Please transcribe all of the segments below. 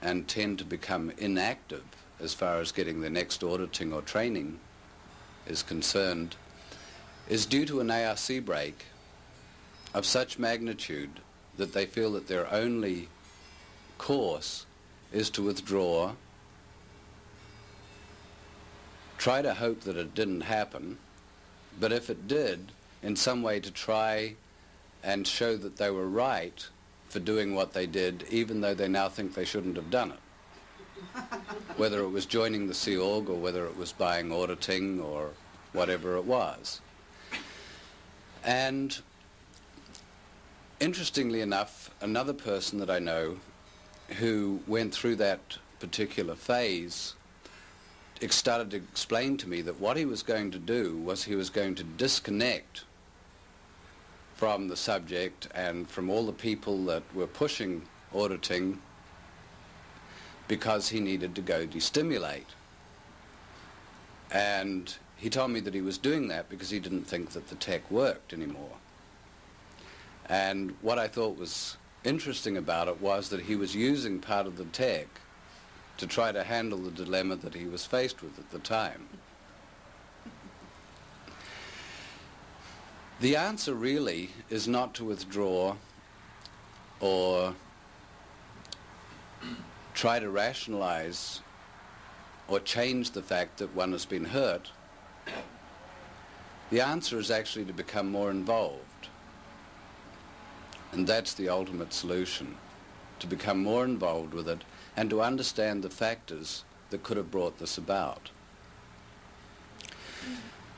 and tend to become inactive as far as getting the next auditing or training is concerned is due to an ARC break of such magnitude that they feel that their only course is to withdraw, try to hope that it didn't happen, but if it did, in some way to try and show that they were right for doing what they did, even though they now think they shouldn't have done it. Whether it was joining the Sea Org or whether it was buying auditing or whatever it was. And interestingly enough, another person that I know who went through that particular phase started to explain to me that what he was going to do was he was going to disconnect from the subject and from all the people that were pushing auditing because he needed to go destimulate. And he told me that he was doing that because he didn't think that the tech worked anymore. And what I thought was interesting about it was that he was using part of the tech to try to handle the dilemma that he was faced with at the time. The answer really is not to withdraw or try to rationalize or change the fact that one has been hurt. The answer is actually to become more involved. And that's the ultimate solution, to become more involved with it and to understand the factors that could have brought this about.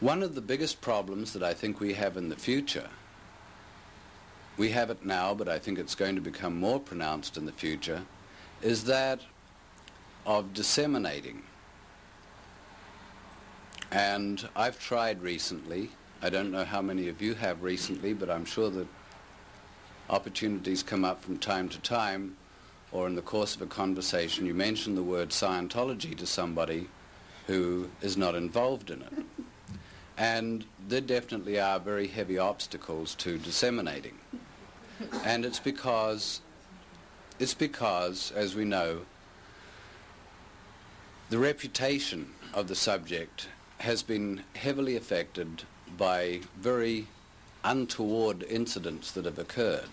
One of the biggest problems that I think we have in the future, we have it now, but I think it's going to become more pronounced in the future, is that of disseminating. And I've tried recently, I don't know how many of you have recently, but I'm sure that opportunities come up from time to time, or in the course of a conversation you mention the word Scientology to somebody who is not involved in it. And there definitely are very heavy obstacles to disseminating. And it's because, as we know, the reputation of the subject has been heavily affected by very untoward incidents that have occurred.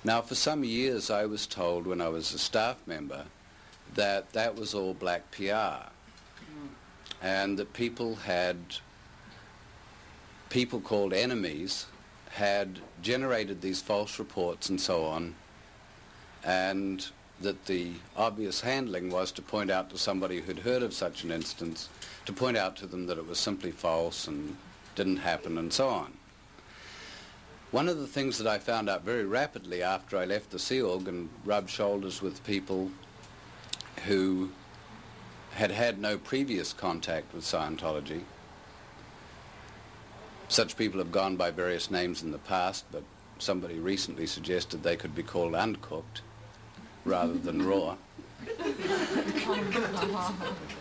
Now, for some years I was told when I was a staff member that that was all black PR, and that people called enemies had generated these false reports and so on, and that the obvious handling was to point out to somebody who'd heard of such an instance, to point out to them that it was simply false and didn't happen and so on. One of the things that I found out very rapidly after I left the Sea Org and rubbed shoulders with people who had had no previous contact with Scientology, such people have gone by various names in the past, but somebody recently suggested they could be called uncooked rather than raw.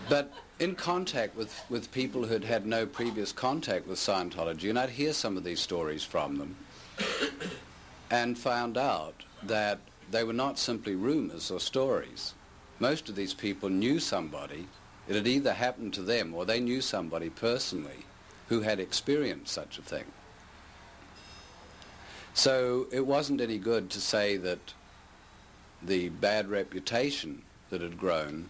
But in contact with people who had had no previous contact with Scientology, and I'd hear some of these stories from them, and found out that they were not simply rumors or stories. Most of these people knew somebody. It had either happened to them or they knew somebody personally who had experienced such a thing. So it wasn't any good to say that the bad reputation that had grown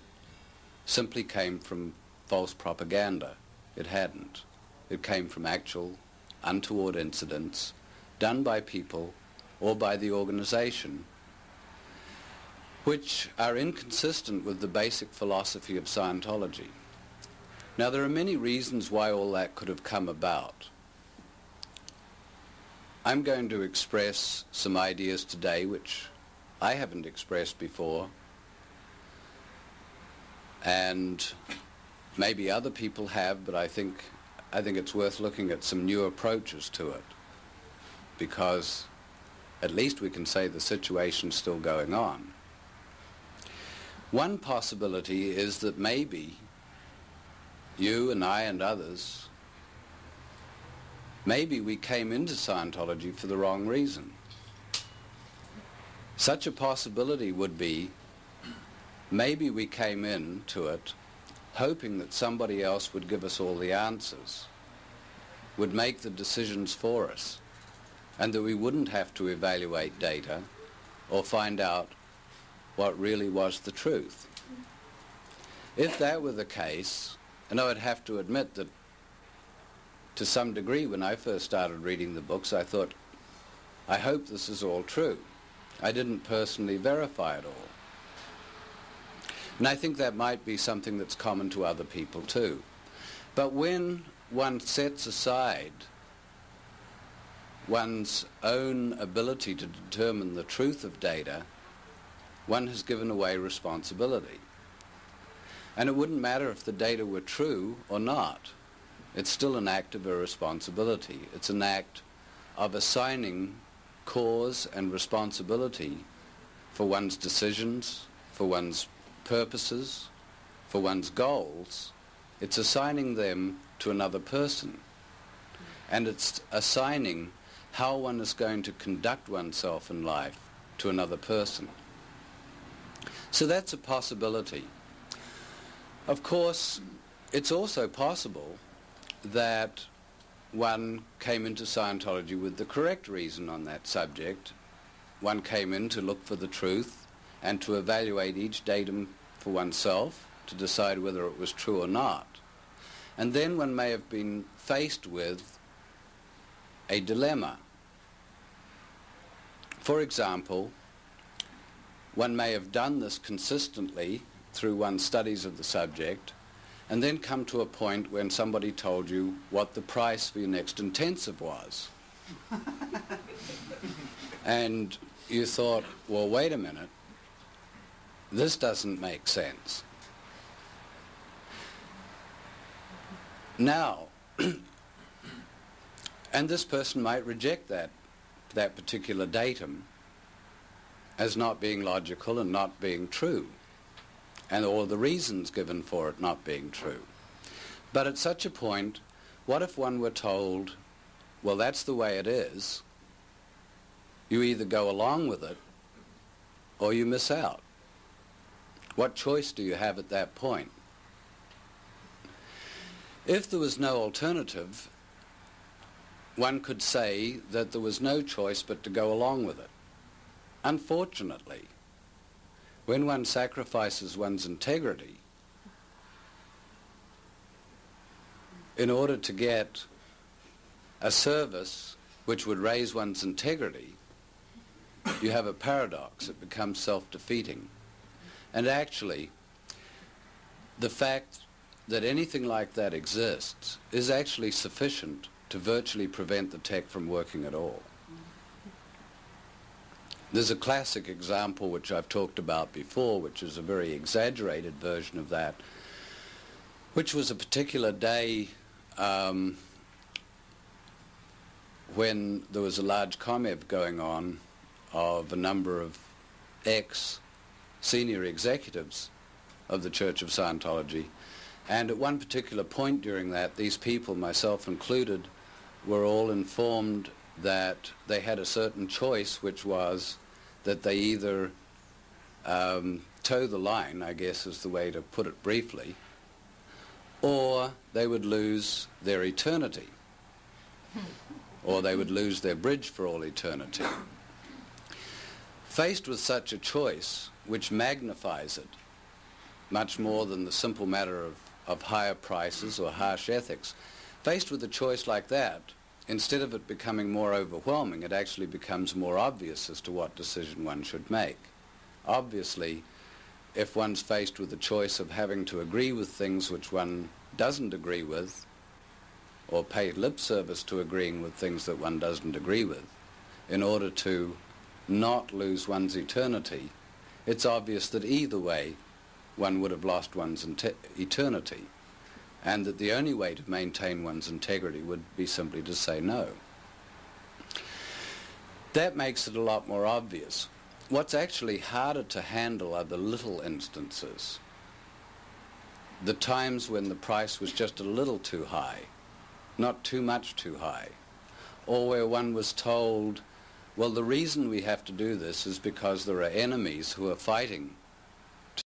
simply came from false propaganda. It hadn't. It came from actual untoward incidents done by people or by the organization which are inconsistent with the basic philosophy of Scientology. Now, there are many reasons why all that could have come about. I'm going to express some ideas today which I haven't expressed before, and maybe other people have, but I think it's worth looking at some new approaches to it, because at least we can say the situation's still going on. One possibility is that maybe you and I and others, maybe we came into Scientology for the wrong reason. Such a possibility would be maybe we came into it hoping that somebody else would give us all the answers, would make the decisions for us, and that we wouldn't have to evaluate data or find out what really was the truth. If that were the case, and I would have to admit that to some degree when I first started reading the books I thought, I hope this is all true. I didn't personally verify it all. And I think that might be something that's common to other people too. But when one sets aside one's own ability to determine the truth of data, one has given away responsibility. And it wouldn't matter if the data were true or not. It's still an act of irresponsibility. It's an act of assigning cause and responsibility for one's decisions, for one's purposes, for one's goals. It's assigning them to another person. And it's assigning how one is going to conduct oneself in life to another person. So that's a possibility. Of course, it's also possible that one came into Scientology with the correct reason on that subject. One came in to look for the truth and to evaluate each datum for oneself to decide whether it was true or not. And then one may have been faced with a dilemma. For example, one may have done this consistently through one's studies of the subject and then come to a point when somebody told you what the price for your next intensive was. And you thought, well, wait a minute, this doesn't make sense. Now, and this person might reject that particular datum as not being logical and not being true, and all the reasons given for it not being true. But at such a point, what if one were told, well, that's the way it is, you either go along with it or you miss out? What choice do you have at that point? If there was no alternative, one could say that there was no choice but to go along with it. Unfortunately, when one sacrifices one's integrity in order to get a service which would raise one's integrity, you have a paradox. It becomes self-defeating. And actually, the fact that anything like that exists is actually sufficient to virtually prevent the tech from working at all. There's a classic example which I've talked about before, which is a very exaggerated version of that, which was a particular day when there was a large COMEV going on of a number of ex-senior executives of the Church of Scientology. And at one particular point during that, these people, myself included, were all informed that they had a certain choice, which was that they either toe the line, I guess is the way to put it briefly, or they would lose their eternity, or they would lose their bridge for all eternity. Faced with such a choice, which magnifies it much more than the simple matter of higher prices or harsh ethics, faced with a choice like that, instead of it becoming more overwhelming, it actually becomes more obvious as to what decision one should make. Obviously, if one's faced with the choice of having to agree with things which one doesn't agree with, or pay lip service to agreeing with things that one doesn't agree with, in order to not lose one's eternity, it's obvious that either way one would have lost one's eternity, and that the only way to maintain one's integrity would be simply to say no. That makes it a lot more obvious. What's actually harder to handle are the little instances, the times when the price was just a little too high, not too much too high, or where one was told, well, the reason we have to do this is because there are enemies who are fighting